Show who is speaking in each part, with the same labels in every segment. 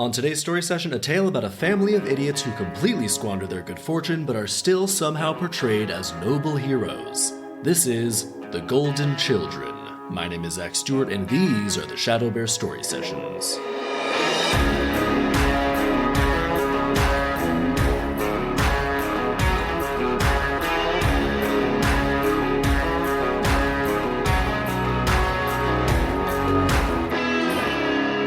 Speaker 1: On today's story session, a tale about a family of idiots who completely squander their good fortune but are still somehow portrayed as noble heroes. This is The Golden Children. My name is Zach Stewart, and these are the ShadowBear Story Sessions.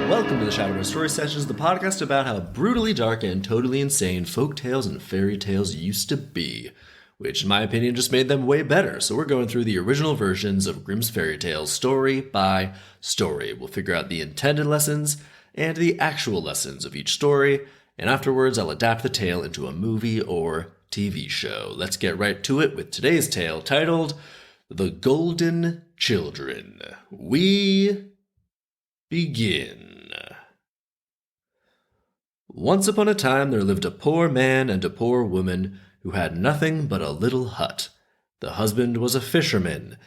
Speaker 1: Welcome to the ShadowBear Story Sessions, the podcast about how brutally dark and totally insane folk tales and fairy tales used to be, which in my opinion just made them way better. So we're going through the original versions of Grimm's fairy tales story by story. We'll figure out the intended lessons and the actual lessons of each story, and afterwards I'll adapt the tale into a movie or TV show. Let's get right to it with today's tale titled The Golden Children. We begin. Once upon a time there lived a poor man and a poor woman who had nothing but a little hut. The husband was a fisherman,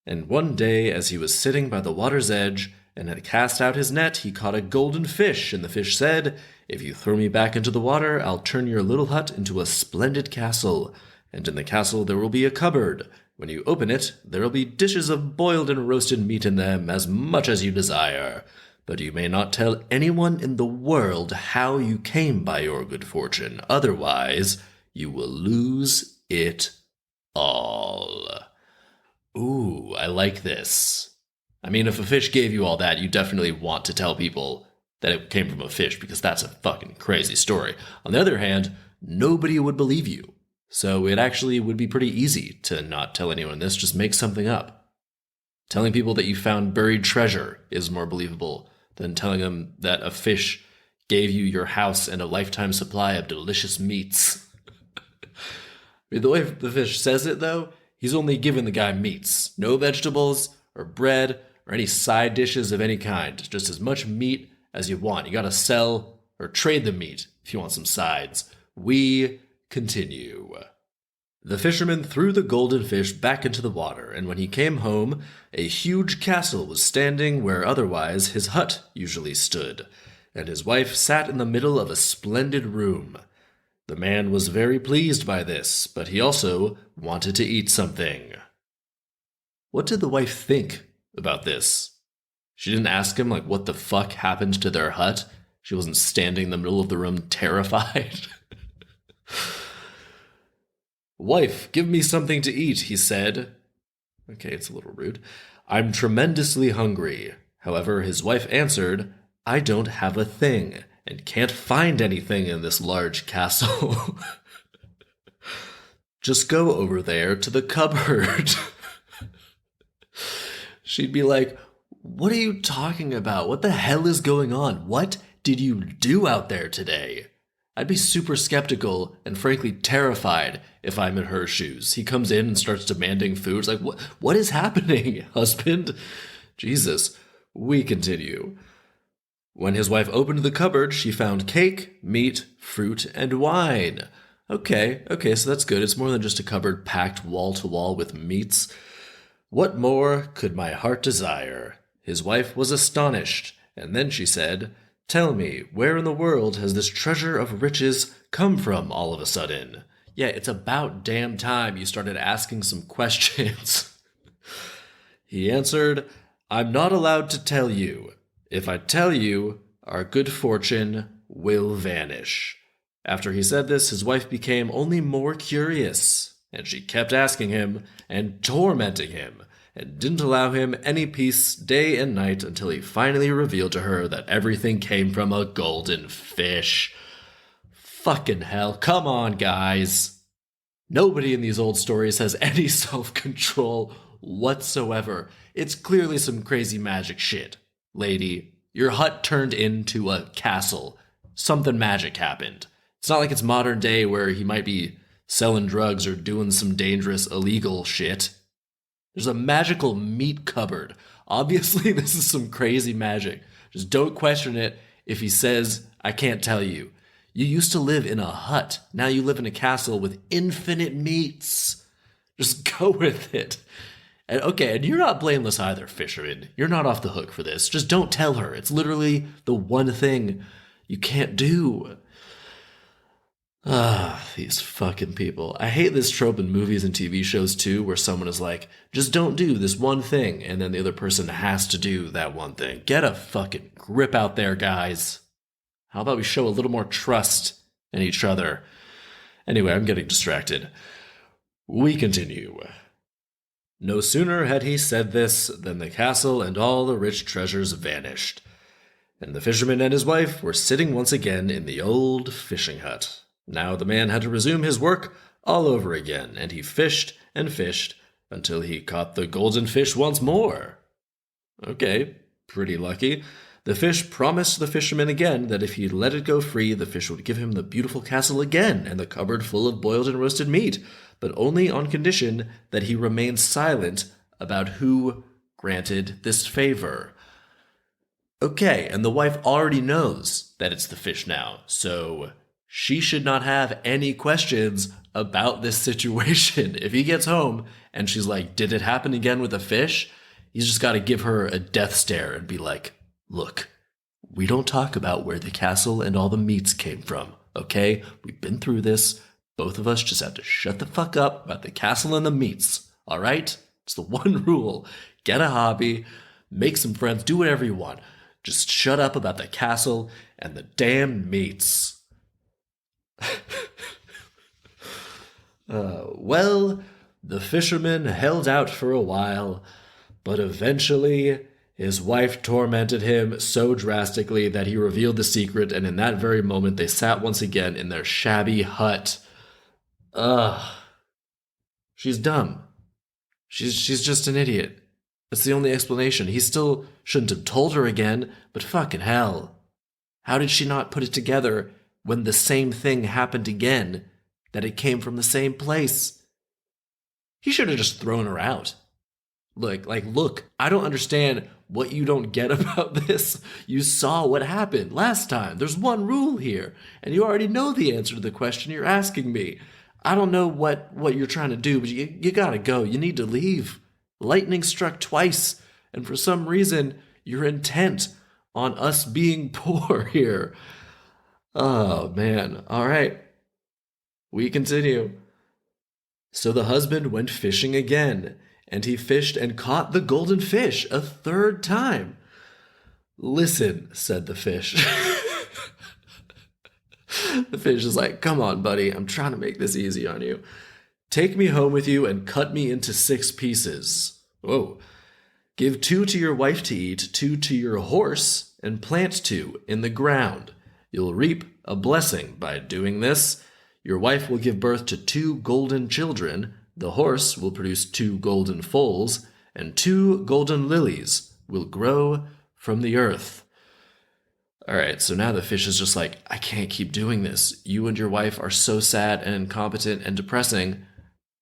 Speaker 1: and one day as he was sitting by the water's edge and had cast out his net, he caught a golden fish, and the fish said, "If you throw me back into the water, I'll turn your little hut into a splendid castle, and in the castle there will be a cupboard. When you open it, there will be dishes of boiled and roasted meat in them, as much as you desire. But you may not tell anyone in the world how you came by your good fortune. Otherwise, you will lose it all." Ooh, I like this. I mean, if a fish gave you all that, you definitely want to tell people that it came from a fish, because that's a fucking crazy story. On the other hand, nobody would believe you. So it actually would be pretty easy to not tell anyone this, just make something up. Telling people that you found buried treasure is more believable than telling them that a fish gave you your house and a lifetime supply of delicious meats. I mean, the way the fish says it, though, he's only giving the guy meats. No vegetables or bread or any side dishes of any kind. Just as much meat as you want. You gotta sell or trade the meat if you want some sides. We continue. The fisherman threw the golden fish back into the water, and when he came home, a huge castle was standing where otherwise his hut usually stood, and his wife sat in the middle of a splendid room. The man was very pleased by this, but he also wanted to eat something. What did the wife think about this? She didn't ask him, what the fuck happened to their hut? She wasn't standing in the middle of the room terrified. "Wife, give me something to eat," he said. Okay, it's a little rude. "I'm tremendously hungry." However, his wife answered, "I don't have a thing, and can't find anything in this large castle." "Just go over there to the cupboard." She'd be like, "What are you talking about? What the hell is going on? What did you do out there today?" I'd be super skeptical and frankly terrified if I'm in her shoes. He comes in and starts demanding food. It's like, what is happening, husband? Jesus. We continue. When his wife opened the cupboard, she found cake, meat, fruit, and wine. Okay, so that's good. It's more than just a cupboard packed wall to wall with meats. What more could my heart desire? His wife was astonished, and then she said, "Tell me, where in the world has this treasure of riches come from all of a sudden?" Yeah, it's about damn time you started asking some questions. He answered, "I'm not allowed to tell you. If I tell you, our good fortune will vanish." After he said this, his wife became only more curious, and she kept asking him and tormenting him, and didn't allow him any peace day and night until he finally revealed to her that everything came from a golden fish. Fucking hell, come on, guys. Nobody in these old stories has any self-control whatsoever. It's clearly some crazy magic shit. Lady, your hut turned into a castle. Something magic happened. It's not like it's modern day where he might be selling drugs or doing some dangerous illegal shit. There's a magical meat cupboard. Obviously, this is some crazy magic. Just don't question it if he says, "I can't tell you." You used to live in a hut. Now you live in a castle with infinite meats. Just go with it. And okay, and you're not blameless either, fisherman. You're not off the hook for this. Just don't tell her. It's literally the one thing you can't do. These fucking people. I hate this trope in movies and TV shows too, where someone is like, just don't do this one thing, and then the other person has to do that one thing. Get a fucking grip out there, guys. How about we show a little more trust in each other? Anyway, I'm getting distracted. We continue. No sooner had he said this than the castle and all the rich treasures vanished, and the fisherman and his wife were sitting once again in the old fishing hut. Now the man had to resume his work all over again, and he fished and fished until he caught the golden fish once more. Okay, pretty lucky. The fish promised the fisherman again that if he let it go free, the fish would give him the beautiful castle again and the cupboard full of boiled and roasted meat, but only on condition that he remained silent about who granted this favor. Okay, and the wife already knows that it's the fish now, so she should not have any questions about this situation. If he gets home and she's like, did it happen again with the fish? He's just got to give her a death stare and be like, look, we don't talk about where the castle and all the meats came from, okay? We've been through this. Both of us just have to shut the fuck up about the castle and the meats, all right? It's the one rule. Get a hobby, make some friends, do whatever you want. Just shut up about the castle and the damn meats. Well, the fisherman held out for a while, but eventually his wife tormented him so drastically that he revealed the secret, and in that very moment they sat once again in their shabby hut. She's dumb. She's just an idiot. That's the only explanation. He still shouldn't have told her again, but fucking hell. How did she not put it together when the same thing happened again, that it came from the same place? He should have just thrown her out. Look, I don't understand what you don't get about this. You saw what happened last time. There's one rule here, and you already know the answer to the question you're asking me. I don't know what you're trying to do, but you gotta go. You need to leave. Lightning struck twice, and for some reason, you're intent on us being poor here. Oh, man. All right. We continue. So the husband went fishing again, and he fished and caught the golden fish a third time. Listen, said the fish. The fish is like, come on, buddy. I'm trying to make this easy on you. Take me home with you and cut me into 6 pieces. Whoa. Give 2 to your wife to eat, 2 to your horse, and plant 2 in the ground. You'll reap a blessing by doing this. Your wife will give birth to 2 golden children. The horse will produce 2 golden foals, and 2 golden lilies will grow from the earth. All right, so now the fish is just like, I can't keep doing this. You and your wife are so sad and incompetent and depressing.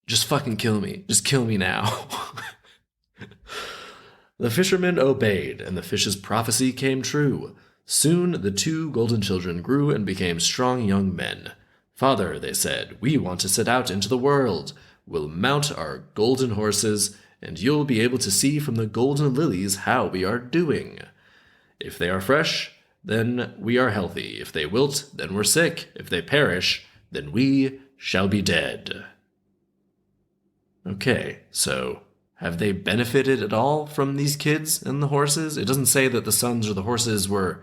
Speaker 1: Just fucking kill me. Just kill me now. The fisherman obeyed, and the fish's prophecy came true. Soon the 2 golden children grew and became strong young men. Father, they said, we want to set out into the world. We'll mount our golden horses, and you'll be able to see from the golden lilies how we are doing. If they are fresh, then we are healthy. If they wilt, then we're sick. If they perish, then we shall be dead. Okay, so have they benefited at all from these kids and the horses? It doesn't say that the sons or the horses were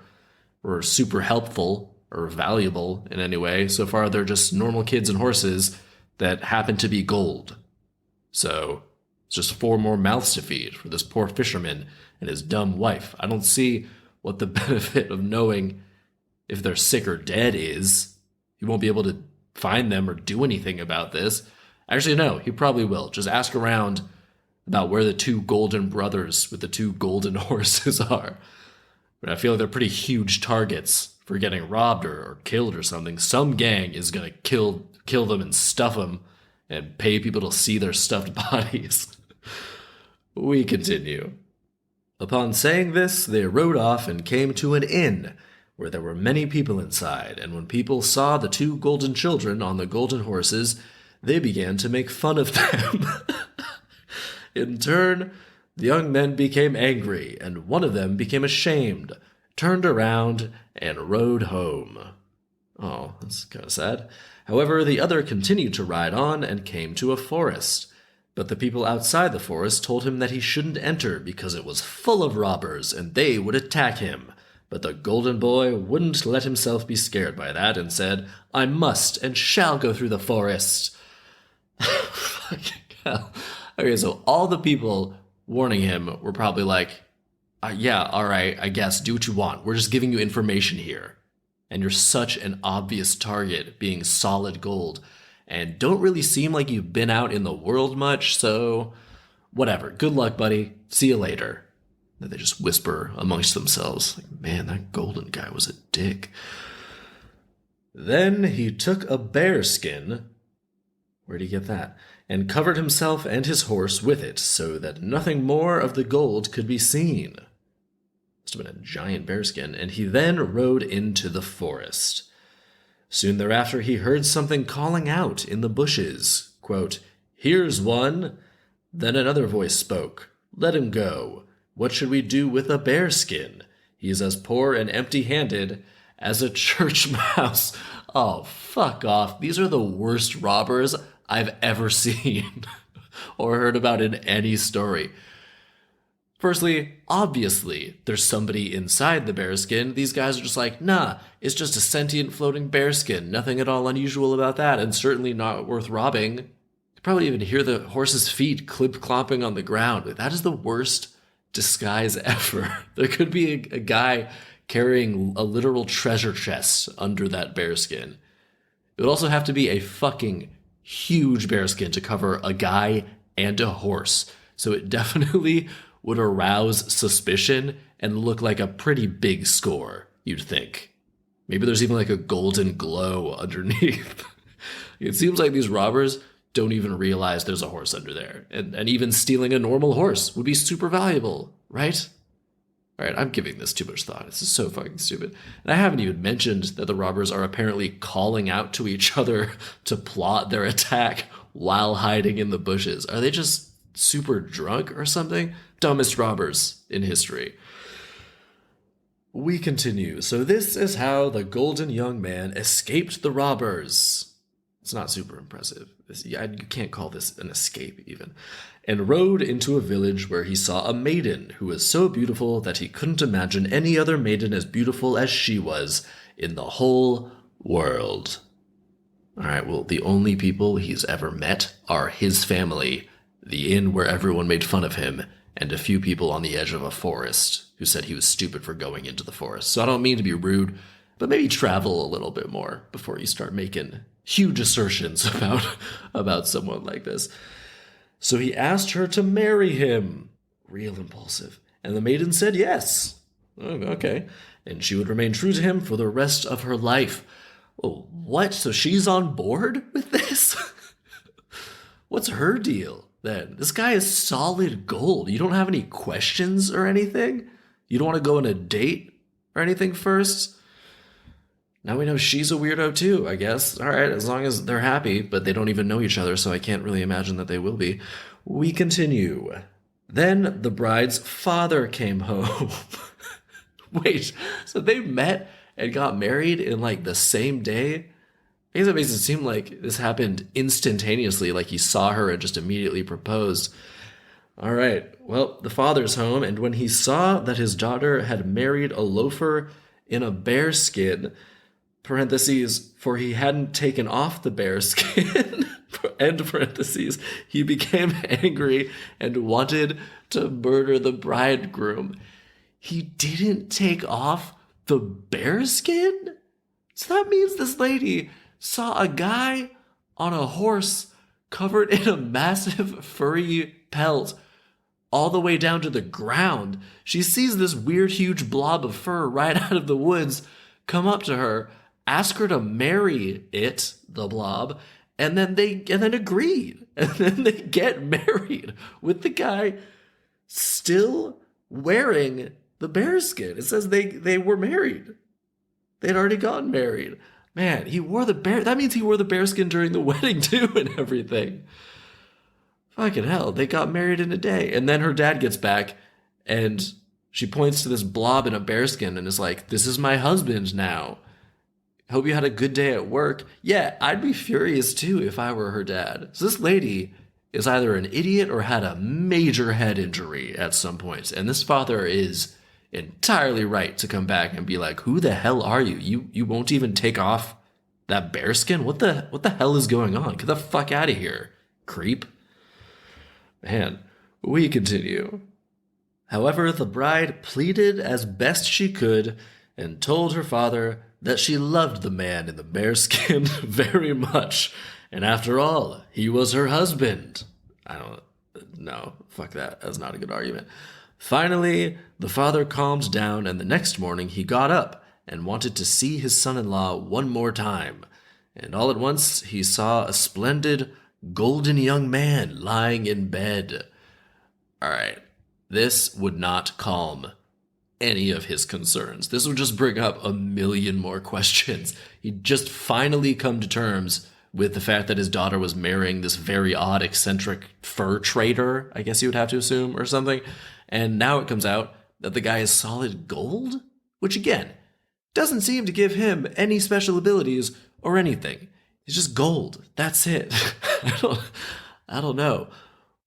Speaker 1: super helpful or valuable in any way. So far, they're just normal kids and horses that happen to be gold. So it's just 4 more mouths to feed for this poor fisherman and his dumb wife. I don't see what the benefit of knowing if they're sick or dead is. He won't be able to find them or do anything about this. Actually, no, he probably will. Just ask around about where the 2 golden brothers with the 2 golden horses are. But I feel like they're pretty huge targets for getting robbed or killed or something. Some gang is going to kill them and stuff them and pay people to see their stuffed bodies. We continue. Upon saying this, they rode off and came to an inn where there were many people inside, and when people saw the 2 golden children on the golden horses, they began to make fun of them. In turn, the young men became angry, and one of them became ashamed, turned around, and rode home. Oh, that's kind of sad. However, the other continued to ride on and came to a forest. But the people outside the forest told him that he shouldn't enter because it was full of robbers and they would attack him. But the golden boy wouldn't let himself be scared by that and said, "I must and shall go through the forest." Fucking hell. Okay, so all the people warning him were probably like, yeah, all right, I guess, do what you want. We're just giving you information here. And you're such an obvious target, being solid gold, and don't really seem like you've been out in the world much, so whatever. Good luck, buddy. See you later. And they just whisper amongst themselves, like, man, that golden guy was a dick. Then he took a bear skin. Where'd he get that? And covered himself and his horse with it, so that nothing more of the gold could be seen. Must have been a giant bearskin, and he then rode into the forest. Soon thereafter he heard something calling out in the bushes, quote, "Here's one." Then another voice spoke, "Let him go. What should we do with a bearskin? He is as poor and empty-handed as a church mouse." Oh, fuck off. These are the worst robbers I've ever seen or heard about in any story. Firstly, obviously, there's somebody inside the bearskin. These guys are just like, nah, it's just a sentient floating bearskin. Nothing at all unusual about that, and certainly not worth robbing. You probably even hear the horse's feet clip-clopping on the ground. That is the worst disguise ever. There could be a guy carrying a literal treasure chest under that bearskin. It would also have to be a fucking huge bearskin to cover a guy and a horse. So it definitely would arouse suspicion and look like a pretty big score, you'd think. Maybe there's even like a golden glow underneath. It seems like these robbers don't even realize there's a horse under there. And even stealing a normal horse would be super valuable, right? All right, I'm giving this too much thought. This is so fucking stupid. And I haven't even mentioned that the robbers are apparently calling out to each other to plot their attack while hiding in the bushes. Are they just super drunk or something? Dumbest robbers in history. We continue. So this is how the golden young man escaped the robbers. It's not super impressive. You can't call this an escape even. And rode into a village where he saw a maiden who was so beautiful that he couldn't imagine any other maiden as beautiful as she was in the whole world. All right, well, the only people he's ever met are his family, the inn where everyone made fun of him, and a few people on the edge of a forest who said he was stupid for going into the forest. So I don't mean to be rude, but maybe travel a little bit more before you start making huge assertions about someone like this. So he asked her to marry him. Real impulsive. And the maiden said yes. Oh, okay. And she would remain true to him for the rest of her life. Oh, what? So she's on board with this? What's her deal then? This guy is solid gold. You don't have any questions or anything? You don't want to go on a date or anything first? Now we know she's a weirdo too, I guess. All right, as long as they're happy, but they don't even know each other, so I can't really imagine that they will be. We continue. Then the bride's father came home. Wait, so they met and got married in like the same day? I guess it makes it seem like this happened instantaneously, like he saw her and just immediately proposed. All right, well, the father's home, and when he saw that his daughter had married a loafer in a bearskin, parentheses, for he hadn't taken off the bearskin, end parentheses, he became angry and wanted to murder the bridegroom. He didn't take off the bearskin? So that means this lady saw a guy on a horse covered in a massive furry pelt all the way down to the ground. She sees this weird, huge blob of fur right out of the woods come up to her, ask her to marry it, the blob, and then agreed. And then they get married with the guy still wearing the bearskin. It says they were married. They'd already gotten married. Man, he wore the bear. That means he wore the bearskin during the wedding too and everything. Fucking hell, they got married in a day. And then her dad gets back and She points to this blob in a bearskin and is like, "This is my husband now. Hope you had a good day at work." Yeah, I'd be furious too if I were her dad. So this lady is either an idiot or had a major head injury at some point. And this father is entirely right to come back and be like, "Who the hell are you? You won't even take off that bearskin? What the hell is going on? Get the fuck out of here, creep." Man, we continue. However, the bride pleaded as best she could and told her father that she loved the man in the bearskin very much, and after all, he was her husband. No, fuck that. That's not a good argument. Finally, the father calmed down, and the next morning he got up and wanted to see his son-in-law one more time. And all at once he saw a splendid, golden young man lying in bed. All right. This would not calm any of his concerns. This would just bring up a million more questions. He'd just finally come to terms with the fact that his daughter was marrying this very odd, eccentric fur trader, I guess you would have to assume, or something. And now it comes out that the guy is solid gold, which again, doesn't seem to give him any special abilities or anything. He's just gold. That's it. I don't know.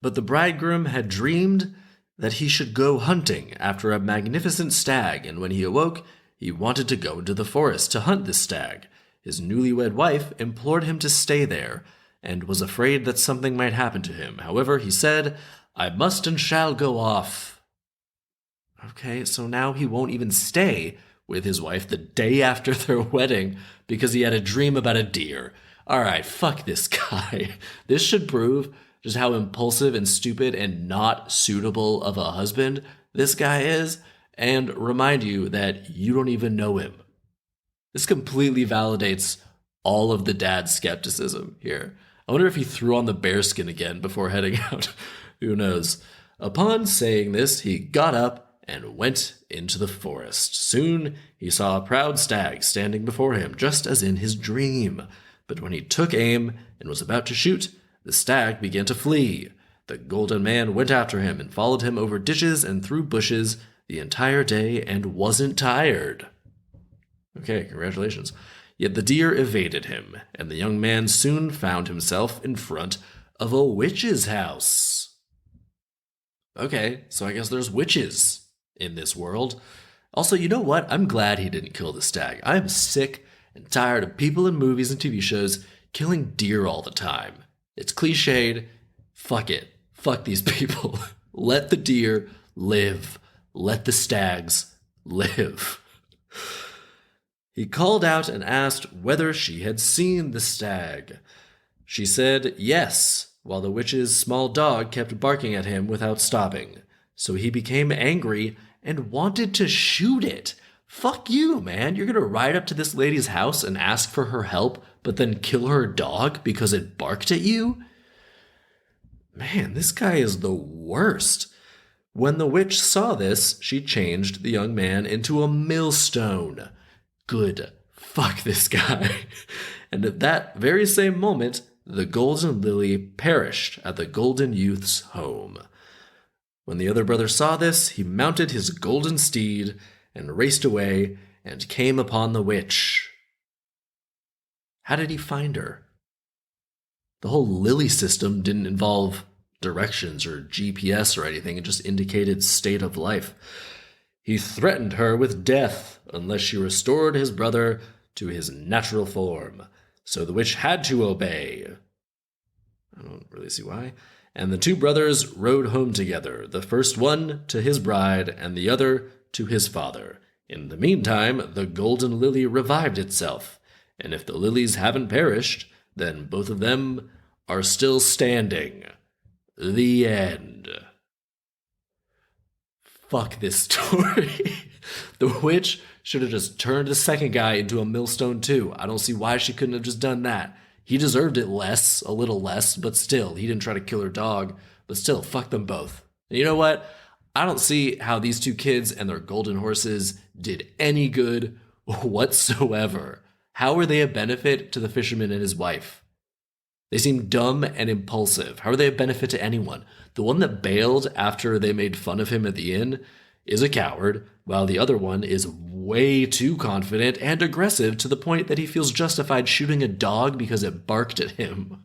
Speaker 1: But the bridegroom had dreamed that he should go hunting after a magnificent stag, and when he awoke, he wanted to go into the forest to hunt this stag. His newlywed wife implored him to stay there, and was afraid that something might happen to him. However, he said, "I must and shall go off." Okay, so now he won't even stay with his wife the day after their wedding because he had a dream about a deer. All right, fuck this guy. This should prove just how impulsive and stupid and not suitable of a husband this guy is, and remind you that you don't even know him. This completely validates all of the dad's skepticism here. I wonder if he threw on the bearskin again before heading out. Who knows? Upon saying this, he got up and went into the forest. Soon he saw a proud stag standing before him, just as in his dream. But when he took aim and was about to shoot, the stag began to flee. The golden man went after him and followed him over ditches and through bushes the entire day and wasn't tired. Okay, congratulations. Yet the deer evaded him, and the young man soon found himself in front of a witch's house. Okay, so I guess there's witches in this world. Also, you know what? I'm glad he didn't kill the stag. I'm sick and tired of people in movies and TV shows killing deer all the time. It's cliched. Fuck it. Fuck these people. Let the deer live. Let the stags live. He called out and asked whether she had seen the stag. She said yes, while the witch's small dog kept barking at him without stopping. So he became angry and wanted to shoot it. Fuck you, man. You're gonna ride up to this lady's house and ask for her help, but then kill her dog because it barked at you? Man, this guy is the worst. When the witch saw this, she changed the young man into a millstone. Good. Fuck this guy. And at that very same moment, the golden lily perished at the golden youth's home. When the other brother saw this, he mounted his golden steed and raced away and came upon the witch. How did he find her? The whole lily system didn't involve directions or GPS or anything. It just indicated state of life. He threatened her with death unless she restored his brother to his natural form. So the witch had to obey. I don't really see why. And the two brothers rode home together, the first one to his bride and the other to his father. In the meantime, the golden lily revived itself, and if the lilies haven't perished, then both of them are still standing. The end. Fuck this story. The witch should have just turned the second guy into a millstone too. I don't see why she couldn't have just done that. He deserved it less, a little less, but still, he didn't try to kill her dog, but still, fuck them both. And you know what? I don't see how these two kids and their golden horses did any good whatsoever. How were they a benefit to the fisherman and his wife? They seem dumb and impulsive. How are they a benefit to anyone? The one that bailed after they made fun of him at the inn, is a coward, while the other one is way too confident and aggressive to the point that he feels justified shooting a dog because it barked at him.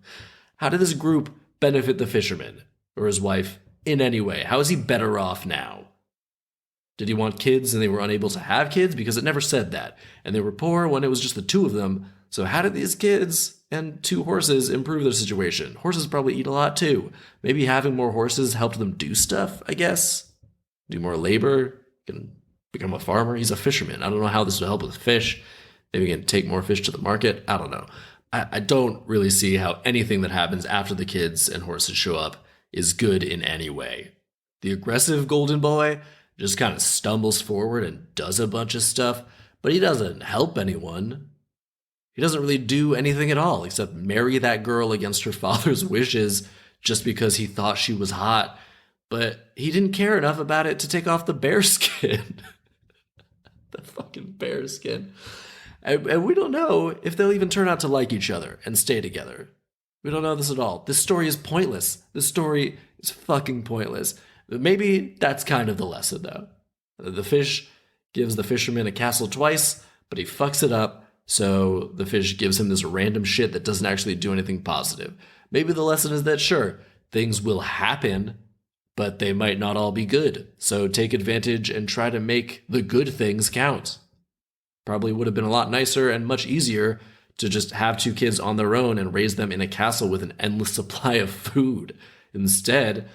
Speaker 1: How did this group benefit the fisherman or his wife in any way? How is he better off now? Did he want kids and they were unable to have kids? Because it never said that. And they were poor when it was just the two of them. So how did these kids and two horses improve their situation? Horses probably eat a lot too. Maybe having more horses helped them do stuff, I guess. Do more labor, can become a farmer. He's a fisherman. I don't know how this will help with fish. Maybe he can take more fish to the market. I don't know. I don't really see how anything that happens after the kids and horses show up is good in any way. The aggressive golden boy just kind of stumbles forward and does a bunch of stuff, but he doesn't help anyone. He doesn't really do anything at all except marry that girl against her father's wishes just because he thought she was hot, but he didn't care enough about it to take off the bear skin. The fucking bear skin. And we don't know if they'll even turn out to like each other and stay together. We don't know this at all. This story is pointless. This story is fucking pointless. Maybe that's kind of the lesson, though. The fish gives the fisherman a castle twice, but he fucks it up, so the fish gives him this random shit that doesn't actually do anything positive. Maybe the lesson is that, sure, things will happen, but they might not all be good. So take advantage and try to make the good things count. Probably would have been a lot nicer and much easier to just have two kids on their own and raise them in a castle with an endless supply of food. Instead,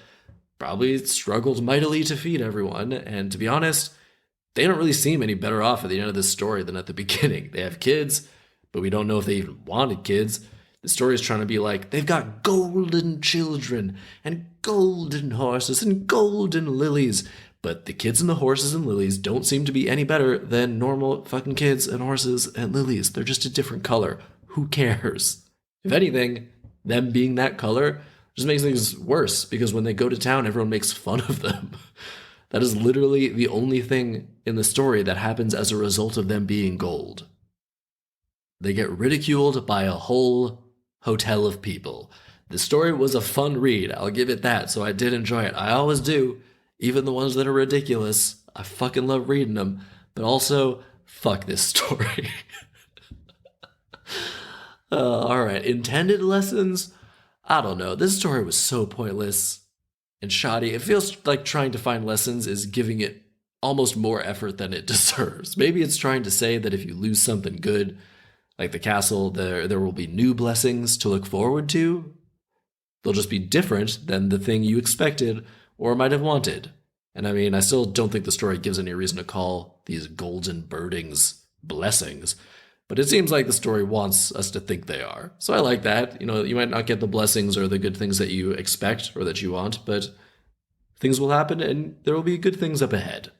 Speaker 1: probably struggled mightily to feed everyone, and to be honest, they don't really seem any better off at the end of this story than at the beginning. They have kids, but we don't know if they even wanted kids. The story is trying to be like, they've got golden children, and golden horses, and golden lilies, but the kids and the horses and lilies don't seem to be any better than normal fucking kids and horses and lilies. They're just a different color. Who cares? If anything, them being that color just makes things worse, because when they go to town, everyone makes fun of them. That is literally the only thing in the story that happens as a result of them being gold. They get ridiculed by a whole hotel of people. The story was a fun read, I'll give it that, so I did enjoy it. I always do, even the ones that are ridiculous. I fucking love reading them, but also, fuck this story. Alright, intended lessons? I don't know. This story was so pointless and shoddy. It feels like trying to find lessons is giving it almost more effort than it deserves. Maybe it's trying to say that if you lose something good, like the castle, there will be new blessings to look forward to. They'll just be different than the thing you expected or might have wanted. And I mean, I still don't think the story gives any reason to call these golden birdings blessings. But it seems like the story wants us to think they are. So I like that. You know, you might not get the blessings or the good things that you expect or that you want, but things will happen and there will be good things up ahead.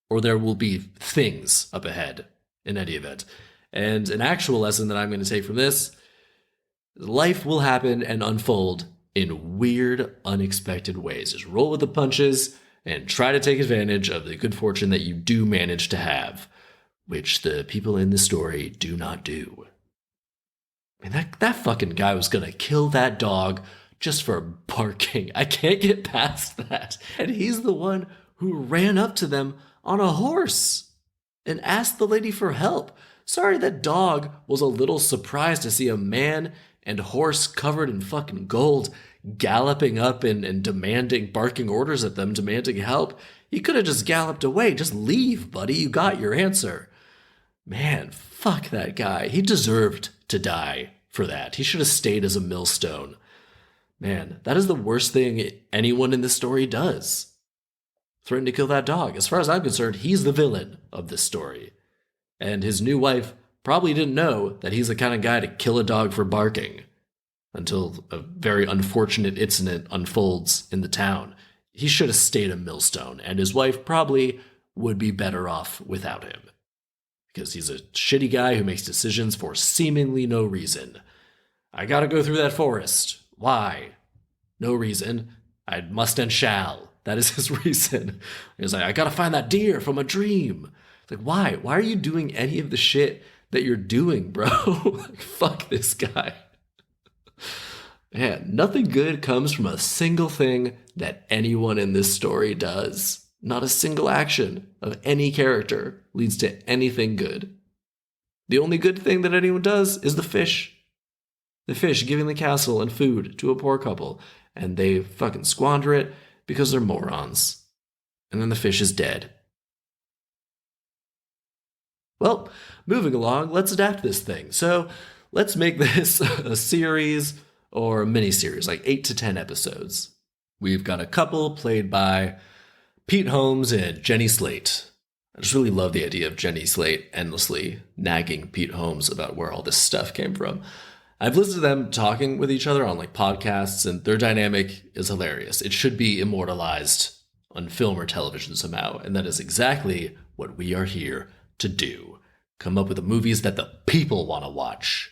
Speaker 1: Or there will be things up ahead in any event. And an actual lesson that I'm going to take from this, life will happen and unfold in weird, unexpected ways. Just roll with the punches and try to take advantage of the good fortune that you do manage to have, which the people in the story do not do. I mean, that fucking guy was gonna kill that dog just for barking. I can't get past that. And he's the one who ran up to them on a horse and asked the lady for help. Sorry, that dog was a little surprised to see a man and horse covered in fucking gold galloping up and demanding, barking orders at them, demanding help. He could have just galloped away. Just leave, buddy. You got your answer. Man, fuck that guy. He deserved to die for that. He should have stayed as a millstone. Man, that is the worst thing anyone in this story does. Threaten to kill that dog. As far as I'm concerned, he's the villain of this story. And his new wife probably didn't know that he's the kind of guy to kill a dog for barking until a very unfortunate incident unfolds in the town. He should have stayed a millstone, and his wife probably would be better off without him. Because he's a shitty guy who makes decisions for seemingly no reason. I gotta go through that forest. Why? No reason. I must and shall. That is his reason. He's like, I gotta find that deer from a dream. It's like, why? Why are you doing any of the shit that you're doing, bro? Like, fuck this guy. Man, nothing good comes from a single thing that anyone in this story does. Not a single action of any character leads to anything good. The only good thing that anyone does is the fish. The fish giving the castle and food to a poor couple, and they fucking squander it because they're morons. And then the fish is dead. Well, moving along, let's adapt this thing. So let's make this a series or a mini-series, like 8 to 10 episodes. We've got a couple played by Pete Holmes and Jenny Slate. I just really love the idea of Jenny Slate endlessly nagging Pete Holmes about where all this stuff came from. I've listened to them talking with each other on like podcasts, and their dynamic is hilarious. It should be immortalized on film or television somehow, and that is exactly what we are here to do. Come up with the movies that the people want to watch.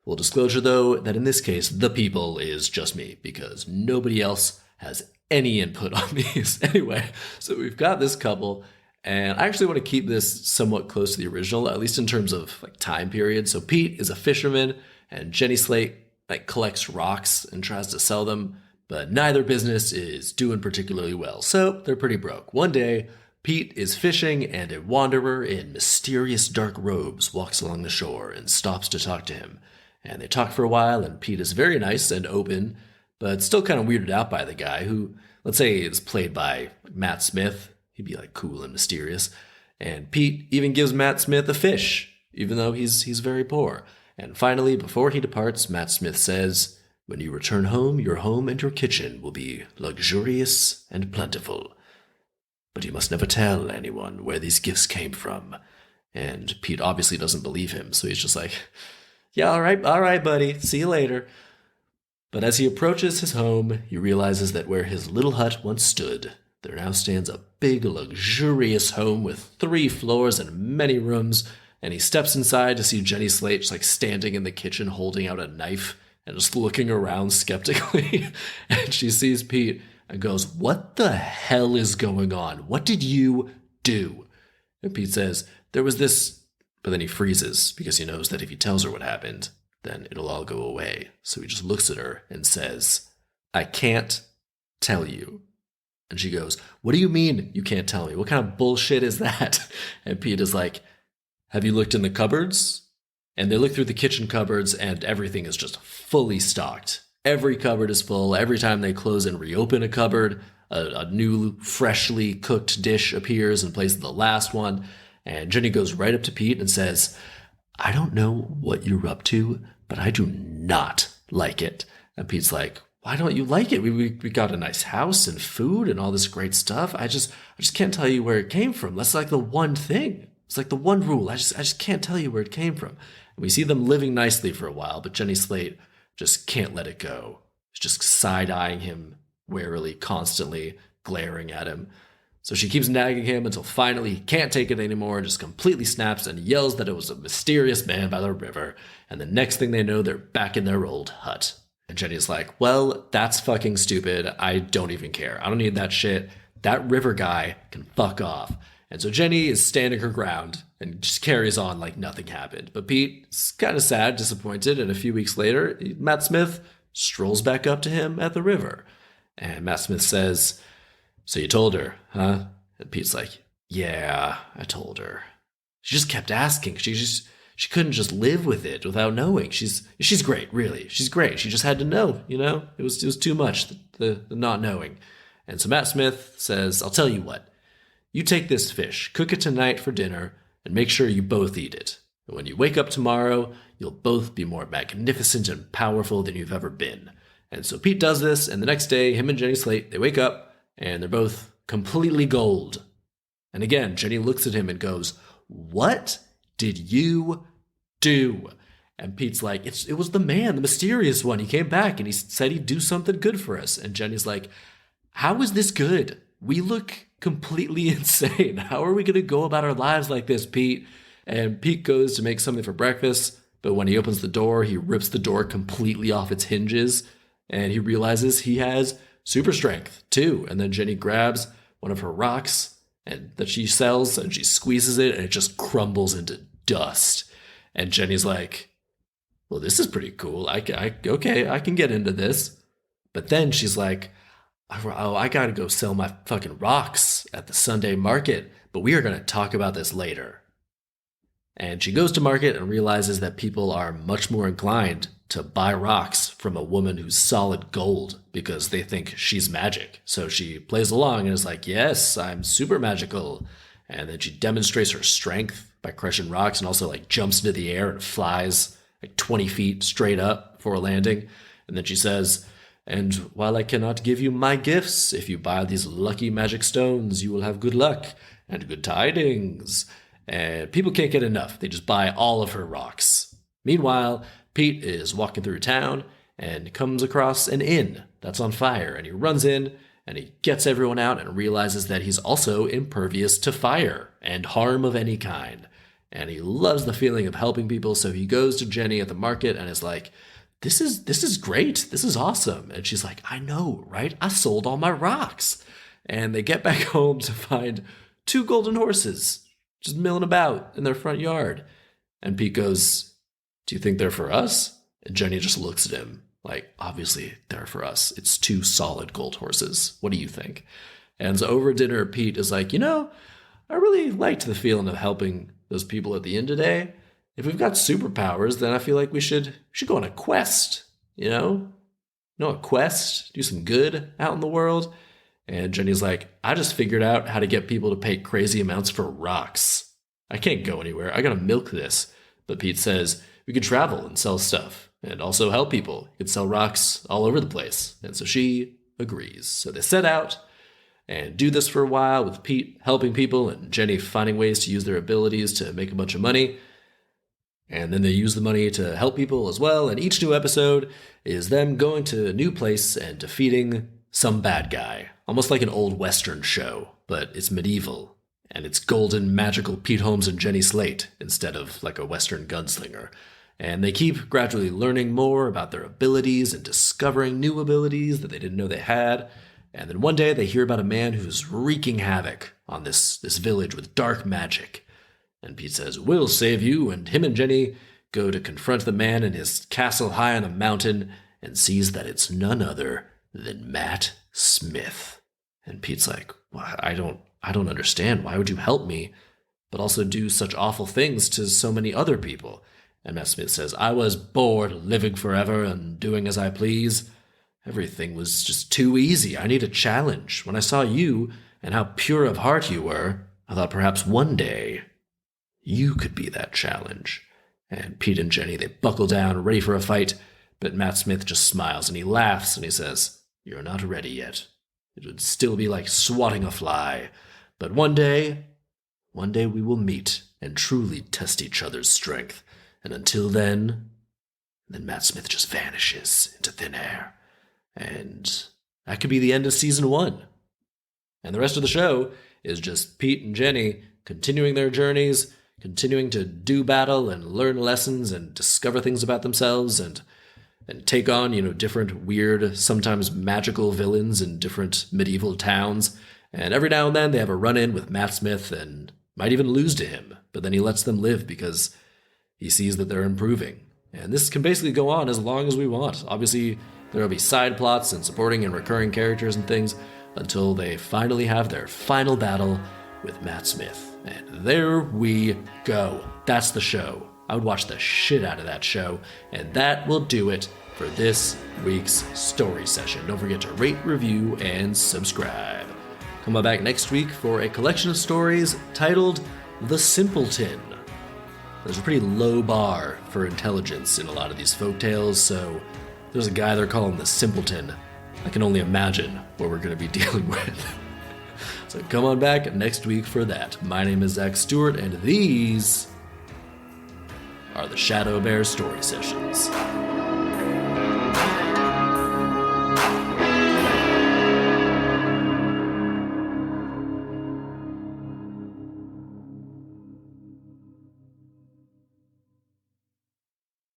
Speaker 1: Full disclosure, though, that in this case, the people is just me, because nobody else has any input on these. Anyway, so we've got this couple, and I actually want to keep this somewhat close to the original, at least in terms of like time period. So Pete is a fisherman, and Jenny Slate like collects rocks and tries to sell them, but neither business is doing particularly well, so they're pretty broke. One day, Pete is fishing, and a wanderer in mysterious dark robes walks along the shore and stops to talk to him. And they talk for a while, and Pete is very nice and open, but still kind of weirded out by the guy who, let's say, is played by Matt Smith. He'd be like cool and mysterious. And Pete even gives Matt Smith a fish, even though he's very poor. And finally, before he departs, Matt Smith says, "When you return home, your home and your kitchen will be luxurious and plentiful. But you must never tell anyone where these gifts came from." And Pete obviously doesn't believe him, so he's just like, "Yeah, all right, buddy, see you later." But as he approaches his home, he realizes that where his little hut once stood, there now stands a big, luxurious home with 3 floors and many rooms, and he steps inside to see Jenny Slate just like standing in the kitchen holding out a knife and just looking around skeptically. And she sees Pete and goes, "What the hell is going on? What did you do?" And Pete says, "There was this," but then he freezes because he knows that if he tells her what happened, then it'll all go away. So he just looks at her and says, "I can't tell you." And she goes, "What do you mean you can't tell me? What kind of bullshit is that?" And Pete is like, "Have you looked in the cupboards?" And they look through the kitchen cupboards, and everything is just fully stocked. Every cupboard is full. Every time they close and reopen a cupboard, a new, freshly cooked dish appears in place of the last one. And Jenny goes right up to Pete and says, "I don't know what you're up to, but I do not like it." And Pete's like, "Why don't you like it? We got a nice house and food and all this great stuff. I just can't tell you where it came from. That's like the one thing. It's like the one rule. I just can't tell you where it came from." And we see them living nicely for a while, but Jenny Slate just can't let it go. She's just side-eyeing him warily, constantly glaring at him. So she keeps nagging him until finally he can't take it anymore and just completely snaps and yells that it was a mysterious man by the river. And the next thing they know, they're back in their old hut. And Jenny's like, "Well, that's fucking stupid. I don't even care. I don't need that shit. That river guy can fuck off." And so Jenny is standing her ground and just carries on like nothing happened. But Pete's kind of sad, disappointed, and a few weeks later, Matt Smith strolls back up to him at the river. And Matt Smith says, "So you told her, huh?" And Pete's like, "Yeah, I told her. She just kept asking. She couldn't just live with it without knowing. She's great, really. She's great. She just had to know, you know? It was too much, the not knowing." And so Matt Smith says, "I'll tell you what. You take this fish, cook it tonight for dinner, and make sure you both eat it. And when you wake up tomorrow, you'll both be more magnificent and powerful than you've ever been." And so Pete does this, and the next day, him and Jenny Slate, they wake up, and they're both completely gold. And again, Jenny looks at him and goes, "What did you do?" And Pete's like, it was the man, the mysterious one. He came back, and he said he'd do something good for us. And Jenny's like, "How is this good? We look completely insane. How are we going to go about our lives like this, Pete?" And Pete goes to make something for breakfast, but when he opens the door, he rips the door completely off its hinges, and he realizes he has super strength too. And then Jenny grabs one of her rocks and that she sells, and she squeezes it, and it just crumbles into dust. And Jenny's like, "Well, this is pretty cool. Okay, I can get into this." But then she's like, Oh, I gotta go sell my fucking rocks at the Sunday market, but we are gonna talk about this later. And she goes to market and realizes that people are much more inclined to buy rocks from a woman who's solid gold because they think she's magic. So she plays along and is like, yes, I'm super magical. And then she demonstrates her strength by crushing rocks and also like jumps into the air and flies like 20 feet straight up before landing. And then she says, and while I cannot give you my gifts, if you buy these lucky magic stones, you will have good luck and good tidings. And people can't get enough. They just buy all of her rocks. Meanwhile, Pete is walking through town and comes across an inn that's on fire. And he runs in and he gets everyone out and realizes that he's also impervious to fire and harm of any kind. And he loves the feeling of helping people. So he goes to Jenny at the market and is like, this is great. This is awesome. And she's like, I know, right? I sold all my rocks. And they get back home to find 2 golden horses just milling about in their front yard. And Pete goes, do you think they're for us? And Jenny just looks at him like, obviously they're for us. It's 2 solid gold horses. What do you think? And so over dinner, Pete is like, I really liked the feeling of helping those people at the inn today. If we've got superpowers, then I feel like we should go on a quest, a quest, do some good out in the world. And Jenny's like, I just figured out how to get people to pay crazy amounts for rocks. I can't go anywhere. I gotta milk this. But Pete says, we could travel and sell stuff and also help people. You could sell rocks all over the place. And so she agrees. So they set out and do this for a while with Pete helping people and Jenny finding ways to use their abilities to make a bunch of money. And then they use the money to help people as well. And each new episode is them going to a new place and defeating some bad guy. Almost like an old Western show, but it's medieval. And it's golden, magical Pete Holmes and Jenny Slate instead of like a Western gunslinger. And they keep gradually learning more about their abilities and discovering new abilities that they didn't know they had. And then one day they hear about a man who's wreaking havoc on this village with dark magic. And Pete says, we'll save you, and him and Jenny go to confront the man in his castle high on a mountain and sees that it's none other than Matt Smith. And Pete's like, well, I don't understand. Why would you help me, but also do such awful things to so many other people? And Matt Smith says, I was bored living forever and doing as I please. Everything was just too easy. I need a challenge. When I saw you and how pure of heart you were, I thought perhaps one day you could be that challenge. And Pete and Jenny, they buckle down, ready for a fight, but Matt Smith just smiles and he laughs and he says, you're not ready yet. It would still be like swatting a fly. But one day we will meet and truly test each other's strength. And until then Matt Smith just vanishes into thin air. And that could be the end of season 1. And the rest of the show is just Pete and Jenny continuing their journeys, continuing to do battle and learn lessons and discover things about themselves and take on, different weird, sometimes magical villains in different medieval towns. And every now and then they have a run-in with Matt Smith and might even lose to him, but then he lets them live because he sees that they're improving. And this can basically go on as long as we want. Obviously, there will be side plots and supporting and recurring characters and things until they finally have their final battle with Matt Smith. And there we go. That's the show. I would watch the shit out of that show. And that will do it for this week's story session. Don't forget to rate, review, and subscribe. Come on back next week for a collection of stories titled The Simpleton. There's a pretty low bar for intelligence in a lot of these folktales, so there's a guy they're calling the Simpleton. I can only imagine what we're going to be dealing with. So come on back next week for that. My name is Zach Stewart, and these are the ShadowBear Story Sessions.